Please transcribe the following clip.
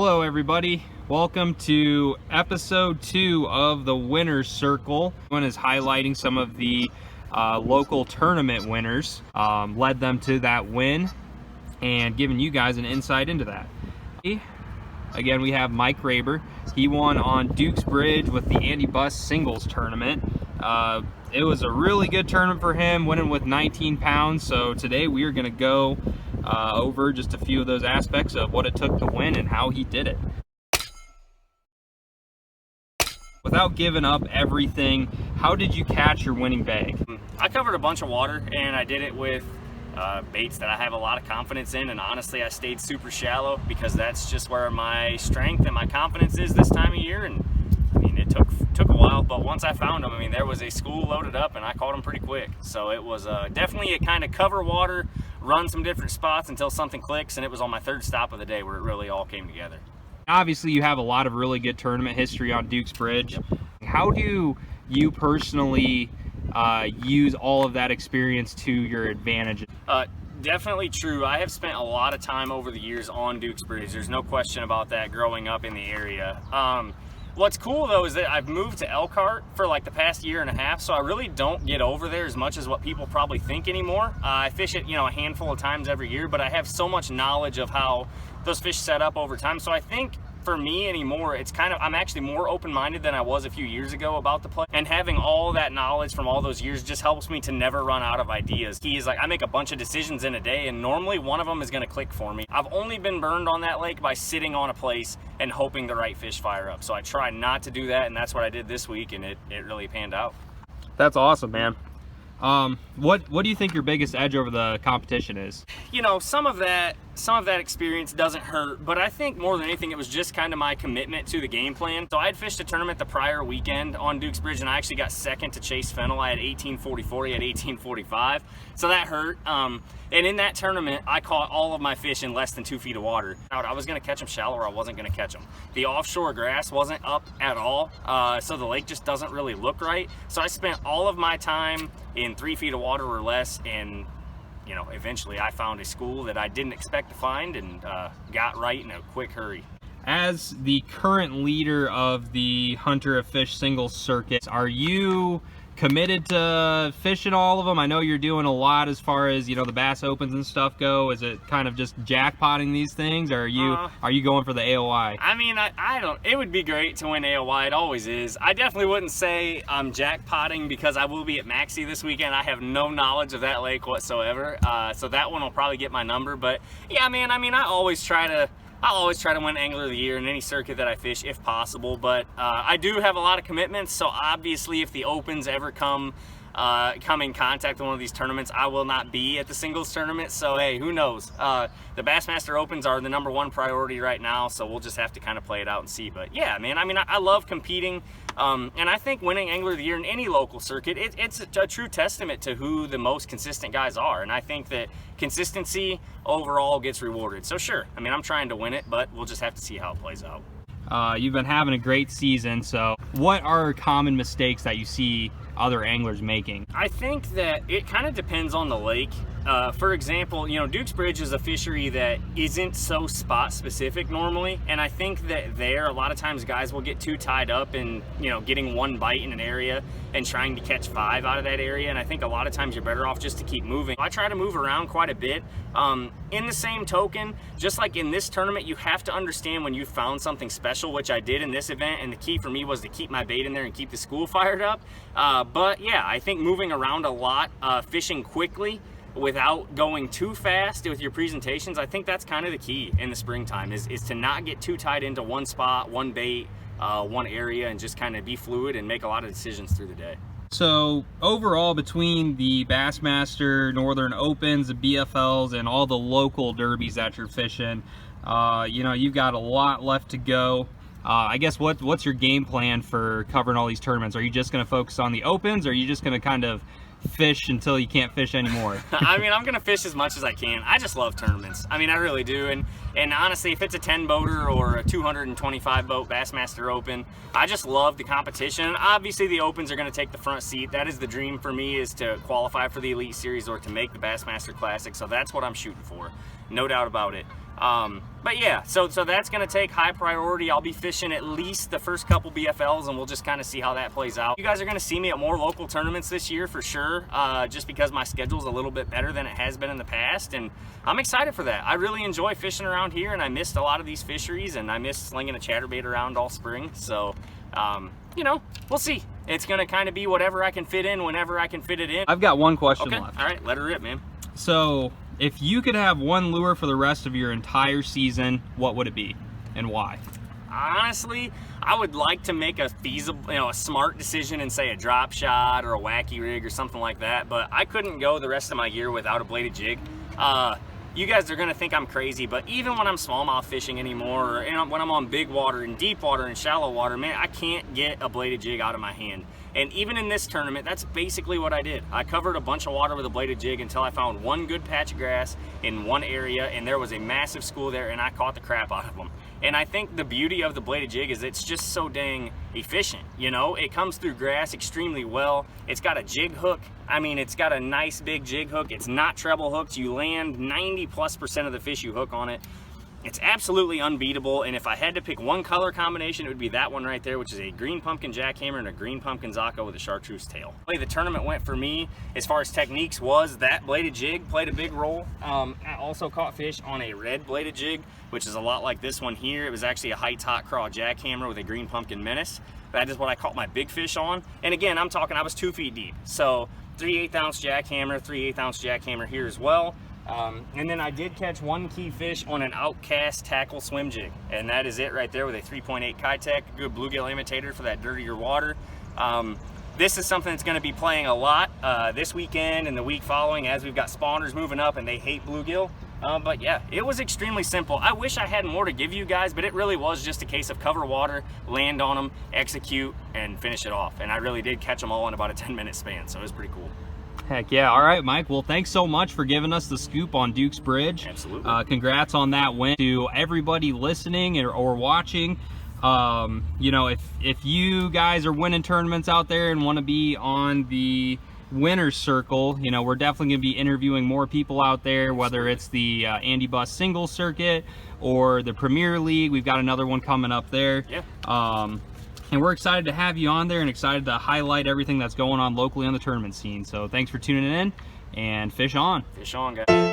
Hello everybody, welcome to episode 2 of the Winner's Circle. One is highlighting some of the local tournament winners, led them to that win, and giving you guys an insight into that. Again, we have Mike Raber. He won on Duke's Bridge with the Andy Bus singles tournament. It was a really good tournament for him, winning with 19 pounds. So today we are going to go over just a few of those aspects of what it took to win and how he did it. Without giving up everything, how did you catch your winning bag? I covered a bunch of water, and I did it with baits that I have a lot of confidence in, and honestly I stayed super shallow because that's just where my strength and my confidence is this time of year. And I mean, it took a while, but once I found them, I mean, there was a school loaded up and I caught them pretty quick. So it was definitely a kind of cover water, run some different spots until something clicks, and it was on my third stop of the day where it really all came together. Obviously you have a lot of really good tournament history on Duke's Bridge. Yep. How do you personally use all of that experience to your advantage? Definitely true. I have spent a lot of time over the years on Duke's Bridge. There's no question about that growing up in the area. What's cool though is that I've moved to Elkhart for like the past year and a half, so I really don't get over there as much as what people probably think anymore. I fish it, a handful of times every year, but I have so much knowledge of how those fish set up over time. So I think for me anymore, it's I'm actually more open-minded than I was a few years ago about the play, and having all that knowledge from all those years just helps me to never run out of ideas. Key is, like, I make a bunch of decisions in a day, and normally one of them is going to click for me. I've only been burned on that lake by sitting on a place and hoping the right fish fire up, so I try not to do that, and that's what I did this week, and it really panned out. That's awesome, man. What do you think your biggest edge over the competition is? Some of that experience doesn't hurt, but I think more than anything it was just kind of my commitment to the game plan. So I had fished a tournament the prior weekend on Duke's Bridge, and I actually got second to Chase Fennell. I had 1844, he had 1845, so that hurt. And in that tournament, I caught all of my fish in less than 2 feet of water. I was going to catch them shallow, or I wasn't going to catch them. The offshore grass wasn't up at all, so the lake just doesn't really look right. So I spent all of my time in 3 feet of water or less, and eventually I found a school that I didn't expect to find, and got right in a quick hurry. As the current leader of the Hunter of Fish singles circuit, are you committed to fishing all of them? I know you're doing a lot as far as the Bass Opens and stuff go. Is it kind of just jackpotting these things, or are you going for the AOY? I mean, I don't. It would be great to win AOY. It always is. I definitely wouldn't say I'm jackpotting because I will be at Maxie this weekend. I have no knowledge of that lake whatsoever, so that one will probably get my number. But yeah, man. I mean, I always try to win Angler of the Year in any circuit that I fish if possible, but I do have a lot of commitments, so obviously if the Opens ever come in contact with one of these tournaments, I will not be at the singles tournament, so hey, who knows? The Bassmaster Opens are the #1 priority right now, so we'll just have to kind of play it out and see. But yeah, man, I mean, I love competing, and I think winning Angler of the Year in any local circuit, it's a true testament to who the most consistent guys are, and I think that consistency overall gets rewarded. So sure, I mean, I'm trying to win it, but we'll just have to see how it plays out. You've been having a great season, so what are common mistakes that you see other anglers making? I think that it kind of depends on the lake. For example, Duke's Bridge is a fishery that isn't so spot specific normally, and I think that there a lot of times guys will get too tied up in getting one bite in an area and trying to catch 5 out of that area, and I think a lot of times you're better off just to keep moving. I try to move around quite a bit. In the same token, just like in this tournament, you have to understand when you found something special, which I did in this event, and the key for me was to keep my bait in there and keep the school fired up. But yeah, I think moving around a lot, fishing quickly without going too fast with your presentations, I think that's kind of the key in the springtime, is to not get too tied into one spot, one bait, one area, and just kind of be fluid and make a lot of decisions through the day. So overall, between the Bassmaster, Northern Opens, the BFLs, and all the local derbies that you're fishing, you've got a lot left to go. I guess what's your game plan for covering all these tournaments? Are you just going to focus on the Opens, or are you just going to kind of fish until you can't fish anymore? I mean, I'm gonna fish as much as I can. I just love tournaments. I mean, I really do. And honestly, if it's a 10 boater or a 225 boat Bassmaster Open, I just love the competition. Obviously the Opens are going to take the front seat. That is the dream for me, is to qualify for the Elite Series or to make the Bassmaster Classic, so that's what I'm shooting for. no doubt about it. But yeah, so that's going to take high priority. I'll be fishing at least the first couple BFLs, and we'll just kind of see how that plays out. You guys are going to see me at more local tournaments this year for sure, just because my schedule's a little bit better than it has been in the past, and I'm excited for that. I really enjoy fishing around here, and I missed a lot of these fisheries, and I missed slinging a chatterbait around all spring. So, you know, we'll see. It's going to kind of be whatever I can fit in whenever I can fit it in. I've got one question Okay, left. all right, let her rip, man. So, if you could have one lure for the rest of your entire season, what would it be and why? Honestly, I would like to make a feasible, a smart decision and say a drop shot or a wacky rig or something like that, but I couldn't go the rest of my year without a bladed jig. You guys are gonna think I'm crazy, but even when I'm smallmouth fishing anymore, or when I'm on big water and deep water and shallow water, man, I can't get a bladed jig out of my hand. And even in this tournament, that's basically what I did. I covered a bunch of water with a bladed jig until I found one good patch of grass in one area, and there was a massive school there, and I caught the crap out of them. And I think the beauty of the bladed jig is it's just so dang efficient. It comes through grass extremely well. It's got a jig hook. I mean, it's got a nice big jig hook. It's not treble hooked. You land 90+% of the fish you hook on it. It's absolutely unbeatable, and if I had to pick one color combination, it would be that one right there, which is a green pumpkin jackhammer and a green pumpkin Zaka with a chartreuse tail. The way the tournament went for me, as far as techniques, was that bladed jig played a big role. I also caught fish on a red bladed jig, which is a lot like this one here. It was actually a Heights hot craw jackhammer with a green pumpkin menace. That is what I caught my big fish on. And again, I'm talking, I was 2 feet deep. So 3/8 ounce jackhammer, 3/8 ounce jackhammer here as well. And then I did catch one key fish on an outcast tackle swim jig, and that is it right there with a 3.8 Kitech, good bluegill imitator for that dirtier water. This is something that's going to be playing a lot this weekend and the week following as we've got spawners moving up and they hate bluegill. But yeah, it was extremely simple. I wish I had more to give you guys, but it really was just a case of cover water, land on them, execute, and finish it off. And I really did catch them all in about a 10-minute span, so it was pretty cool. Heck yeah. All right, Mike. Well, thanks so much for giving us the scoop on Duke's Bridge. Absolutely. Congrats on that win. To everybody listening or watching, if you guys are winning tournaments out there and want to be on the winner's circle, we're definitely going to be interviewing more people out there, whether it's the Andy Bus singles circuit or the Premier League. We've got another one coming up there. Yeah. And we're excited to have you on there and excited to highlight everything that's going on locally on the tournament scene. So thanks for tuning in, and fish on. Fish on, guys.